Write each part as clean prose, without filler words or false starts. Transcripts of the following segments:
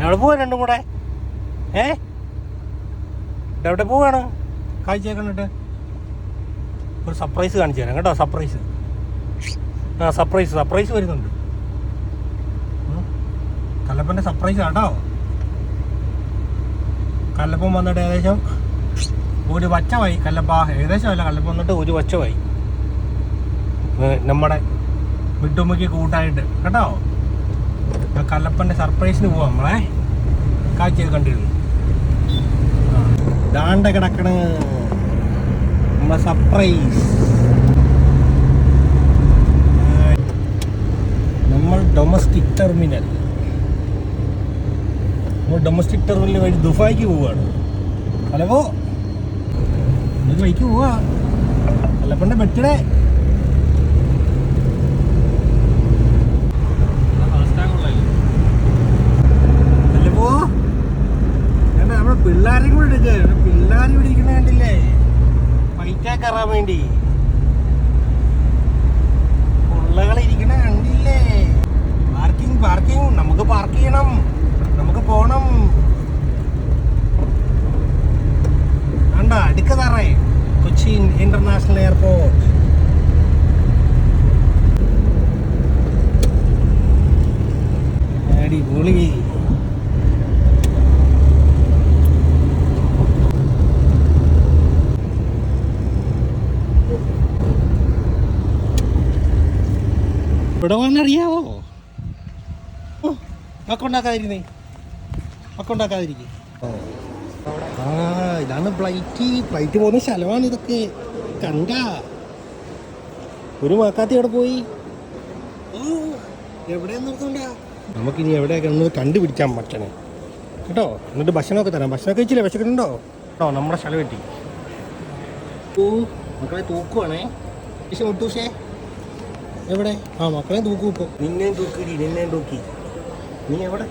എവിടെ പോവാ രണ്ടും കൂടെ? എവിടെ പോവാണ്? കാഴ്ച കണ്ടിട്ട് ഒരു സർപ്രൈസ് കാണിച്ചു തരാം കേട്ടോ. സർപ്രൈസ് വരുന്നുണ്ട്. കല്ലപ്പൻ്റെ സർപ്രൈസ് കേട്ടോ. കല്ലപ്പൻ വന്നിട്ട് ഏകദേശം ഒരു വച്ചമായി. ഏകദേശം അല്ല, കല്ലപ്പൻ വന്നിട്ട് ഒരു വച്ചമായി നമ്മുടെ മിട്ടുമ്മയ്ക്ക് കൂട്ടായിട്ട് കേട്ടോ. കല്ലപ്പൻ്റെ സർപ്രൈസിന് പോവാം നമ്മളെ. കാഴ്ച കണ്ടിരുന്നു. ദാണ്ട കിടക്കണ നമ്മളെ സർപ്രൈസ്. നമ്മൾ ഡൊമസ്റ്റിക് ടെർമിനൽ വഴി ദുബായിക്ക് പോവുകയാണ്. ഹലോ, ഒരു വഴിക്ക് പോവാ. കല്ലപ്പൻ്റെ ബർത്ത്ഡേ. നമ്മുടെ പിള്ളേരെ കൂടെ എടുക്കുക. പിള്ളേർ ഇവിടെ ഇരിക്കണ കണ്ടില്ലേ? ഫൈറ്റാ കയറാൻ വേണ്ടി പിള്ളകൾ ഇരിക്കണ കണ്ടില്ലേ? പാർക്കിംഗ് നമുക്ക് പാർക്ക് ചെയ്യണം, നമുക്ക് പോണം. കണ്ട അടുക്കതാറേ കൊച്ചിൻ ഇന്റർനാഷണൽ എയർപോർട്ട്. അടിപൊളി. ഇവിടെ വന്നറിയാവോ? ഉണ്ടാക്കാതിരിക്കും. ഇതാണ് ഫ്ലൈറ്റ് പോകുന്ന സ്ഥലമാണ് ഇതൊക്കെ. കണ്ട ഒരു മക്കാത്തി അവിടെ പോയി. എവിടെയാന്ന് നോക്കണ്ട. നമുക്കിനി എവിടെയൊക്കെ ഒന്ന് കണ്ടുപിടിക്കാൻ പറ്റണേ കേട്ടോ. എന്നിട്ട് ഭക്ഷണമൊക്കെ തരാം. ഭക്ഷണം കഴിച്ചില്ലേ? വിശക്കുന്നുണ്ടോ കേട്ടോ? നമ്മുടെ സ്ഥലം പറ്റി. മക്കളെ തൂക്കുവാണേ. മുട്ടൂഷേ എവിടെ? മക്കളെ തൂക്കും. ഇപ്പോൾ നിന്നെയും തൂക്കി. നീ എവിടെ?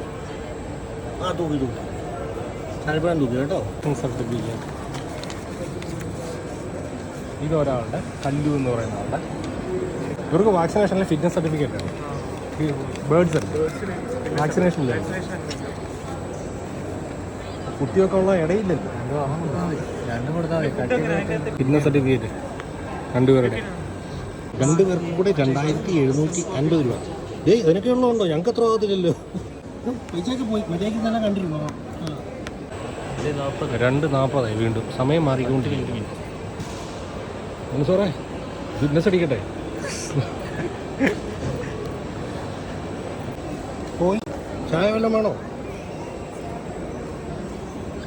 തൂക്കി താല്പര്യം തൂക്കി കേട്ടോ. സർട്ടിഫിക്കറ്റ് ഇതൊരാളുടെ കല്ലു എന്ന് പറയുന്ന ആളുടെ. ഇവർക്ക് വാക്സിനേഷനിലെ ഫിറ്റ്നസ് സർട്ടിഫിക്കറ്റ് ആണ്. ബേർഡ്സ് അല്ലേ വാക്സിനേഷൻ. കുട്ടിയൊക്കെ ഉള്ള ഇടയില്ലല്ലോ. ഫിറ്റ്നസ് സർട്ടിഫിക്കറ്റ് രണ്ടുപേർക്കും കൂടെ 2750 രൂപ. അതിനൊക്കെ ഉള്ളതുണ്ടോ? ഞങ്ങൾക്ക് എത്ര ആകത്തില്ലല്ലോ. പൈസയൊക്കെ പോയി. മര്യാദയ്ക്ക് തന്നെ കണ്ടിരുന്നോ? 2:40 വീണ്ടും സമയം മാറിക്കൊണ്ടിരിക്കുന്നു. സാറേ ഫിറ്റ്നസ് അടിക്കട്ടെ. പോയി ചായ വല്ലതും വേണോ?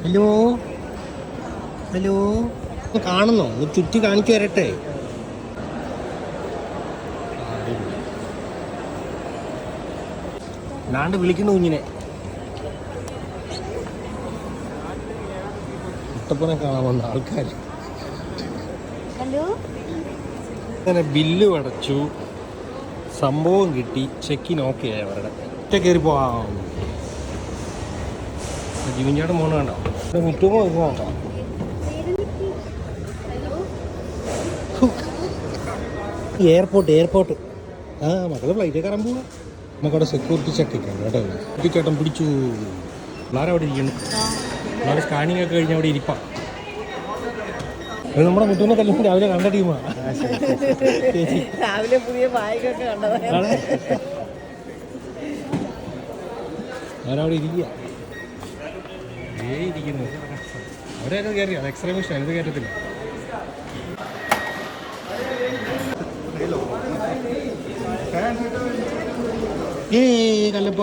ഹലോ കാണുന്നോ? ചുറ്റി കാണിച്ചു തരട്ടെ. അല്ലാണ്ട് വിളിക്കുന്നു കുഞ്ഞിനെ. മുത്തപ്പനെ കാണാൻ വന്ന ആൾക്കാർ. അങ്ങനെ ബില്ല് അടച്ചു, സംഭവം കിട്ടി, ചെക്കിൻ ഓക്കെ ആയി അവരുടെ. ഒറ്റ കയറി പോവാം. ജീവൻചാട്ടം പോണ കണ്ടോ? മുറ്റുമോ കണ്ടോ? എയർപോർട്ട്. മക്കള് ഫ്ലൈറ്റ് കയറാൻ പോവാ. നമുക്കവിടെ സെക്യൂരിറ്റി ചെക്കൊക്കെയാണ് കേട്ടോ. ചേട്ടൻ പിടിച്ചു. പിള്ളേരെ അവിടെ ഇരിക്കുന്നു. പിള്ളേർ സ്കാനിങ് ഒക്കെ കഴിഞ്ഞ് അവിടെ ഇരിപ്പാ. നമ്മുടെ മുറ്റൂനെ കല്യാണം രാവിലെ കണ്ട ടീമാണ്. രാവിലെ പുതിയ ബാഗൊക്കെ കണ്ടതാണ്. അവരവിടെ ഇരിക്കുക. ഇരിക്കുന്നു. അവരത് കയറി. അത് എക്സ്റേ മെഷീൻ. അത് കയറ്റത്തില്ല. കല്ലപ്പ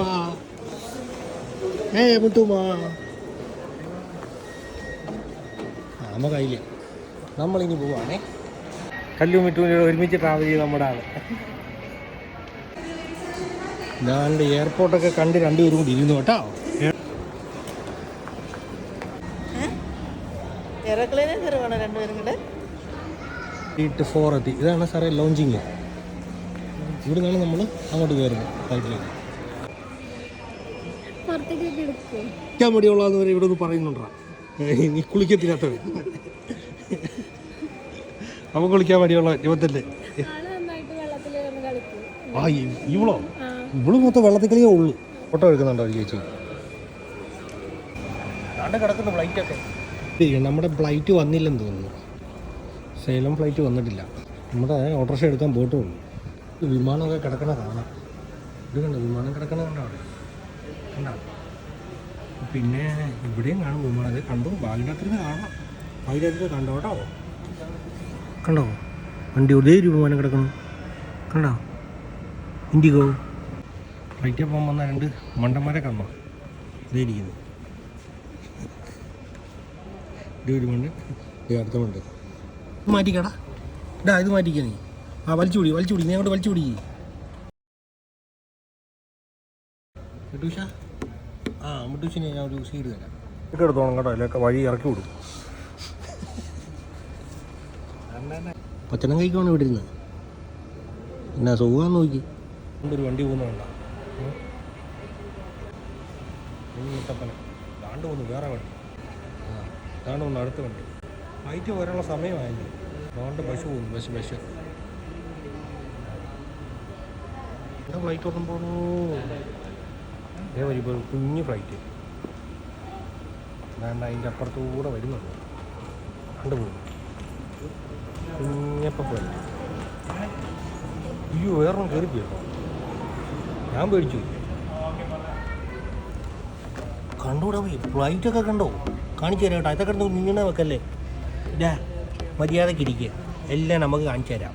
മുത്തുമാ നമുക്കായില്ല. നമ്മളിനി പോവാണേ. കല്ലു മിട്ടൂനോട് ഒരുമിച്ച് ട്രാവൽ ചെയ്ത് നമ്മുടെ ആള്. ഞാൻ എയർപോർട്ടൊക്കെ കണ്ട് രണ്ടുപേരും കൂടി ഇരുന്നു കേട്ടോ. ഇതാണ് സാറേ ലോഞ്ചിങ്. ഇവിടെ നിന്നാണ് നമ്മൾ അങ്ങോട്ട് കയറുന്നത് ഫ്ലൈറ്റിലേക്ക്. കുളിക്കാൻ മടിയുള്ളതെന്ന് വരെ ഇവിടെ ഒന്ന് പറയുന്നുണ്ടാ. നീ കുളിക്കത്തില്ലാത്തവൻ. അവൻ കുളിക്കാൻ മടിയുള്ള 25. ഇവളോ? ഇവള് മൊത്തം വെള്ളത്തിൽ കളിയേ ഉള്ളു. ഫോട്ടോ എടുക്കുന്നുണ്ടോ ചേച്ചി? കണ്ട് കിടക്കുന്നു ഫ്ലൈറ്റൊക്കെ. നമ്മുടെ ഫ്ലൈറ്റ് വന്നില്ലെന്ന് തോന്നുന്നു. സേലം ഫ്ലൈറ്റ് വന്നിട്ടില്ല. നമ്മുടെ ഓട്ടോറിക്ഷ എടുക്കാൻ പോയിട്ട് വന്നു. വിമാനമൊക്കെ കിടക്കണ കാണാം. ഇത് കണ്ടോ വിമാനം കിടക്കണ കണ്ടോ അവിടെ കണ്ടോ. പിന്നെ ഇവിടെയും കാണും വിമാനം. അത് കണ്ടു ഭാഗ്യരാത്രിന്ന് കാണാം. ഭാഗ്യരാത്രി കണ്ടോ കേട്ടോ. കണ്ടോ വണ്ടി ഒരേ ഒരു വിമാനം കിടക്കണം കണ്ടോ. ഇൻഡിഗോ ഫ്ലൈറ്റിൽ പോകാൻ വന്ന രണ്ട് മണ്ടന്മാരെ കണ്ടോ ഇതേ ഇരിക്കുന്നു. ഇത് ഒരു മണ്ട് ഇത് അടുത്ത മണ്ട് മാറ്റിക്കടാ. ഇടാ ഇത് മാറ്റിക്കാ നീ. ആ വലിച്ചുപിടി നീ അങ്ങോട്ട് വലിച്ചുപിടി മിട്ടൂഷ. ആ മിട്ടൂഷിനെ ഞാൻ ഒരു സീഡ് തരാം. ഇതൊക്കെ എടുത്തോണം കേട്ടോ. അതിലൊക്കെ വഴി ഇറക്കി വിടും. പച്ചനം കഴിക്കുവാണ് ഇവിടെ ഇരുന്ന്. എന്നാ സുഖമാന്ന് നോക്കി. ഒരു വണ്ടി പോകുന്ന വേണ്ട മുട്ടപ്പന ദാണ്ട് പോകുന്നു വേറെ വണ്ടി. ആ ദാണ്ട് പോകുന്നു അടുത്ത വണ്ടി. ഫ്ലൈറ്റ് വരാനുള്ള സമയമായില്ലേ. അതുകൊണ്ട് ബസ് പോകുന്നു. ബസ് എന്താ ഫ്ലൈറ്റ് ഓർമ്മ പോകണു. അതേ വരി കുഞ്ഞ് ഫ്ലൈറ്റ് അതാണ്ട് അതിൻ്റെ അപ്പുറത്തൂടെ വരുന്നുണ്ട്. കണ്ടു പോകുന്നു കുഞ്ഞപ്പം ഫ്ലൈറ്റ്. അയ്യോ വേറൊന്നും കയറിപ്പോയോ. ഞാൻ പേടിച്ചു. കണ്ടുകൂടാ പോയി. ഫ്ലൈറ്റൊക്കെ കണ്ടോ. കാണിച്ചു തരാം കേട്ടോ. ഇതൊക്കെ കണ്ടു നിങ്ങനെ വെക്കല്ലേ. ഇതാ മര്യാദയ്ക്ക് ഇരിക്കുക. എല്ലാം നമുക്ക് കാണിച്ചു തരാം.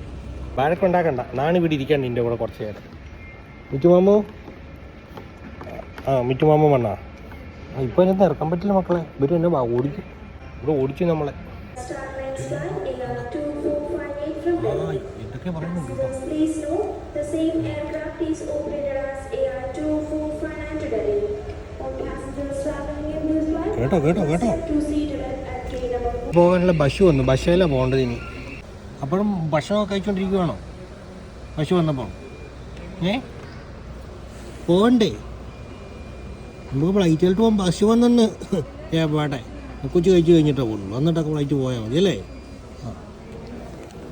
വഴക്കുണ്ടാക്കണ്ട. നാണ് ഇവിടെ ഇരിക്കണ്ട എൻ്റെ കൂടെ കുറച്ച് നേരം. മിറ്റുമാമോ ആ മിറ്റുമാമോ വണ്ണാ. ഇപ്പം എന്നെ ഇറക്കാൻ പറ്റില്ല മക്കളെ. ഇവരും എന്നെ ഓടിക്കും. ഇവിടെ ഓടിച്ചു നമ്മളെ. ആ എന്തൊക്കെ പറയുന്നുണ്ട് കേട്ടോ. കേട്ടോ പോകാനുള്ള ബസ് വന്നു. ബസ്സിലാണ് പോകേണ്ടത് ഇനി. അപ്പോഴും ഭക്ഷണമൊക്കെ കഴിച്ചുകൊണ്ടിരിക്കുകയാണോ ബസ് വന്നപ്പോൾ? പോകണ്ടേ നമുക്ക് ഫ്ലൈറ്റിലോട്ട് പോകാൻ ബസ് വന്നെന്ന് പാട്ടെ കൊച്ചു കഴിച്ച് കഴിഞ്ഞിട്ടേ പോകുള്ളൂ. വന്നിട്ടൊക്കെ ഫ്ലൈറ്റ് പോയാൽ മതി അല്ലേ. ആ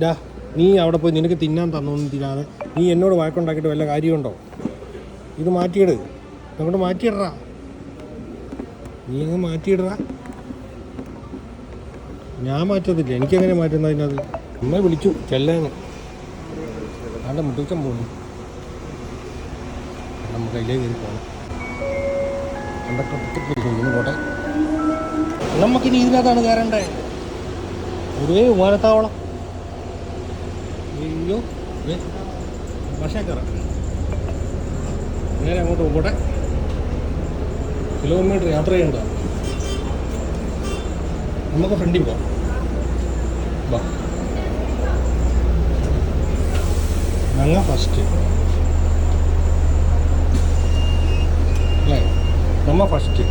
ഡാ നീ അവിടെ പോയി നിനക്ക് തിന്നാൻ തന്നൊന്നും തിന്നാതെ നീ എന്നോട് വഴക്കുണ്ടാക്കിയിട്ട് വല്ല കാര്യമുണ്ടോ? ഇത് മാറ്റിയിട്. അങ്ങോട്ട് മാറ്റിയിടറാ. നീ അങ്ങ് മാറ്റിയിടറാ. ഞാൻ മാറ്റത്തില്ല. എനിക്കെങ്ങനെ മാറ്റുന്നത് അതിനകത്ത്. അമ്മ വിളിച്ചു ചെല്ലാന്. ആണ്ടെ മുട്ടിച്ചൻ പോകുന്നു. നമുക്ക് അതിലേക്ക് കയറി പോകണം. കണ്ടക്ടർ പോട്ടെ. നമുക്കിനി ഇതിനകത്താണ് കയറേണ്ടേ. ഒരേ വിമാനത്താവളം. അയ്യോ പക്ഷേ കയറാം. നേരെ അങ്ങോട്ട് പോട്ടെ. കിലോമീറ്റർ യാത്ര ചെയ്യേണ്ടതാണ്. നമുക്ക് ഫ്രണ്ടിൽ പോവാം. വാ ഞങ്ങൾ ഫസ്റ്റ് അല്ലേ. നമ്മ ഫസ്റ്റ്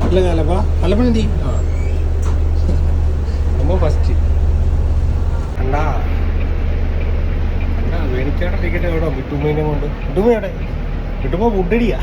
അല്ലേ. അലപ്പ എന്തി. ആ നമ്മ ഫസ്റ്റ് കണ്ടാ വേണിച്ചേട്ടൻ ടിക്കറ്റ് എവിടെ. വിട്ടുമ്മേനെ കൊണ്ട്. വിട്ടുമ്മ എവിടെ. വിട്ടുമ്പോ ഫുഡടിയാ.